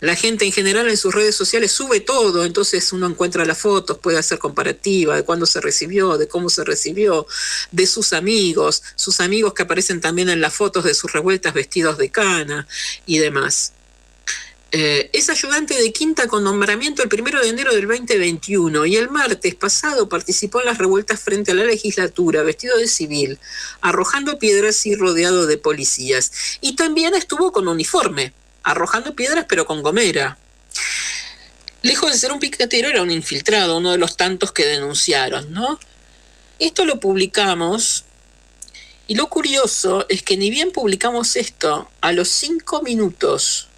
La gente en general en sus redes sociales sube todo, entonces uno encuentra las fotos, puede hacer comparativa de cuándo se recibió, de cómo se recibió, de sus amigos que aparecen también en las fotos de sus revueltas vestidos de cana y demás. Es ayudante de quinta con nombramiento el 1 de enero del 2021 y el martes pasado participó en las revueltas frente a la legislatura, vestido de civil, arrojando piedras y rodeado de policías. Y también estuvo con uniforme, arrojando piedras pero con gomera. lejos de ser un piquetero, era un infiltrado, uno de los tantos que denunciaron, ¿no? Esto lo publicamos, y lo curioso es que ni bien publicamos esto, a los 5 minutos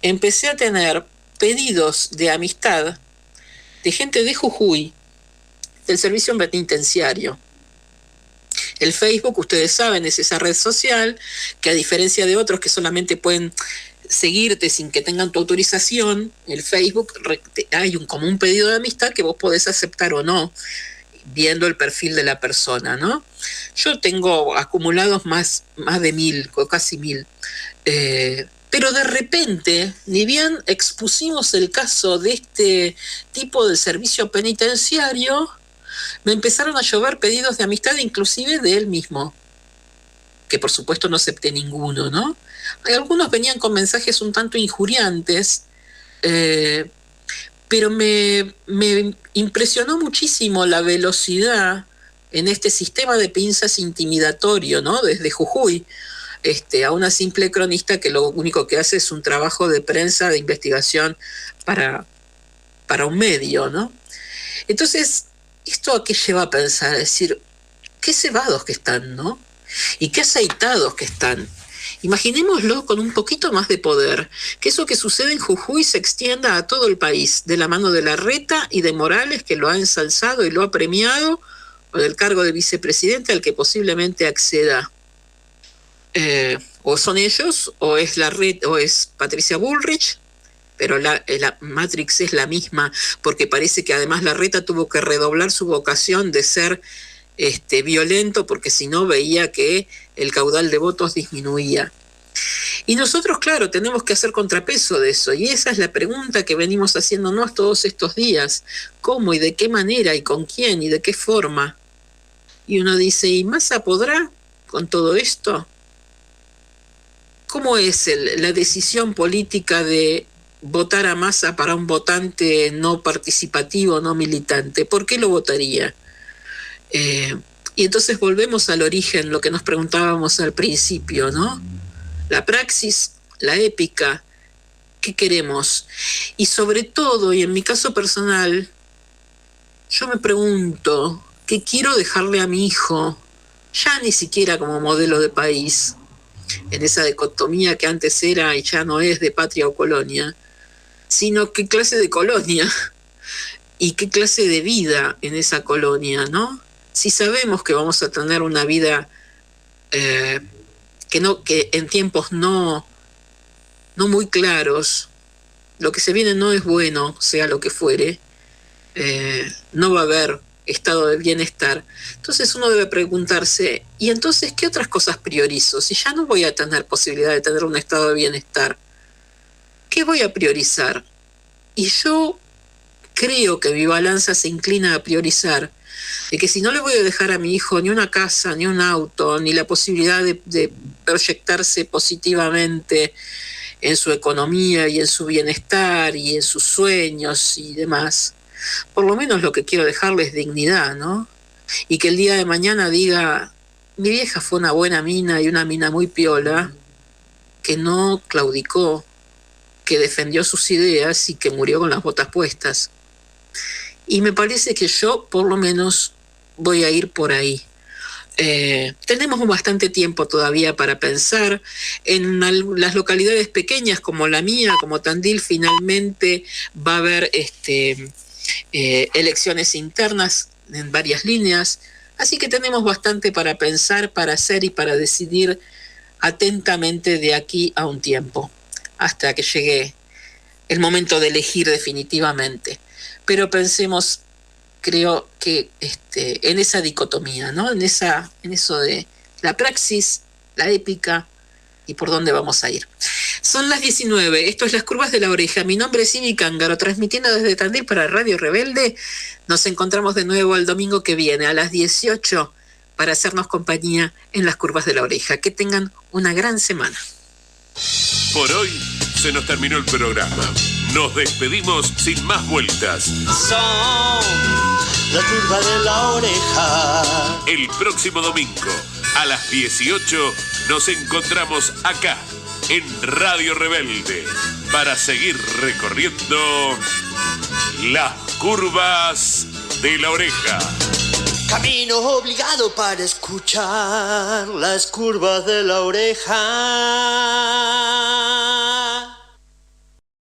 empecé a tener pedidos de amistad de gente de Jujuy, del servicio penitenciario. El Facebook, ustedes saben, es esa red social que, a diferencia de otros que solamente pueden seguirte sin que tengan tu autorización, el Facebook hay como un pedido de amistad que vos podés aceptar o no, viendo el perfil de la persona, ¿no? Yo tengo acumulados más de 1000, casi 1000. Pero de repente, ni bien expusimos el caso de este tipo de servicio penitenciario, me empezaron a llover pedidos de amistad, inclusive de él mismo, que por supuesto no acepté ninguno, ¿no? Algunos venían con mensajes un tanto injuriantes, pero me impresionó muchísimo la velocidad en este sistema de pinzas intimidatorio, ¿no? Desde Jujuy a una simple cronista que lo único que hace es un trabajo de prensa, de investigación para un medio, ¿no? Entonces, ¿esto a qué lleva a pensar? Es decir, qué cebados que están, ¿no? Y qué aceitados que están. Imaginémoslo con un poquito más de poder, que eso que sucede en Jujuy se extienda a todo el país, de la mano de Larreta y de Morales, que lo ha ensalzado y lo ha premiado, o del cargo de vicepresidente al que posiblemente acceda. O son ellos, o es Larreta, o es Patricia Bullrich, pero la Matrix es la misma, porque parece que además Larreta tuvo que redoblar su vocación de ser violento, porque si no veía que el caudal de votos disminuía. Y nosotros, claro, tenemos que hacer contrapeso de eso, y esa es la pregunta que venimos haciéndonos todos estos días: ¿cómo y de qué manera y con quién y de qué forma? Y uno dice, ¿y Massa podrá con todo esto? ¿Cómo es la decisión política de votar a Massa para un votante no participativo, no militante? ¿Por qué lo votaría? Y entonces volvemos al origen, lo que nos preguntábamos al principio, ¿no? La praxis, la épica, ¿qué queremos? Y sobre todo, y en mi caso personal, yo me pregunto, ¿qué quiero dejarle a mi hijo? Ya ni siquiera como modelo de país, en esa dicotomía que antes era y ya no es de patria o colonia, sino qué clase de colonia y qué clase de vida en esa colonia, ¿no? Si sabemos que vamos a tener una vida que en tiempos no muy claros, lo que se viene no es bueno, sea lo que fuere, no va a haber estado de bienestar. Entonces uno debe preguntarse, ¿y entonces qué otras cosas priorizo? Si ya no voy a tener posibilidad de tener un estado de bienestar, ¿qué voy a priorizar? Y yo creo que mi balanza se inclina a priorizar de que si no le voy a dejar a mi hijo ni una casa, ni un auto, ni la posibilidad de proyectarse positivamente en su economía y en su bienestar y en sus sueños y demás, por lo menos lo que quiero dejarle es dignidad, ¿no? Y que el día de mañana diga, mi vieja fue una buena mina y una mina muy piola, que no claudicó, que defendió sus ideas y que murió con las botas puestas. Y me parece que yo, por lo menos, voy a ir por ahí. Tenemos bastante tiempo todavía para pensar. En las localidades pequeñas como la mía, como Tandil, finalmente va a haber elecciones internas en varias líneas. Así que tenemos bastante para pensar, para hacer y para decidir atentamente de aquí a un tiempo, hasta que llegue el momento de elegir definitivamente. Pero pensemos, creo que en esa dicotomía, ¿no? En eso de la praxis, la épica y por dónde vamos a ir. Son las 19, esto es Las Curvas de la Oreja. Mi nombre es Ivy Cángaro, transmitiendo desde Tandil para Radio Rebelde. Nos encontramos de nuevo el domingo que viene a las 18 para hacernos compañía en Las Curvas de la Oreja. Que tengan una gran semana. Por hoy se nos terminó el programa. Nos despedimos sin más vueltas. Son la curva de la oreja. El próximo domingo a las 18 nos encontramos acá en Radio Rebelde para seguir recorriendo las curvas de la oreja. Camino obligado para escuchar las curvas de la oreja.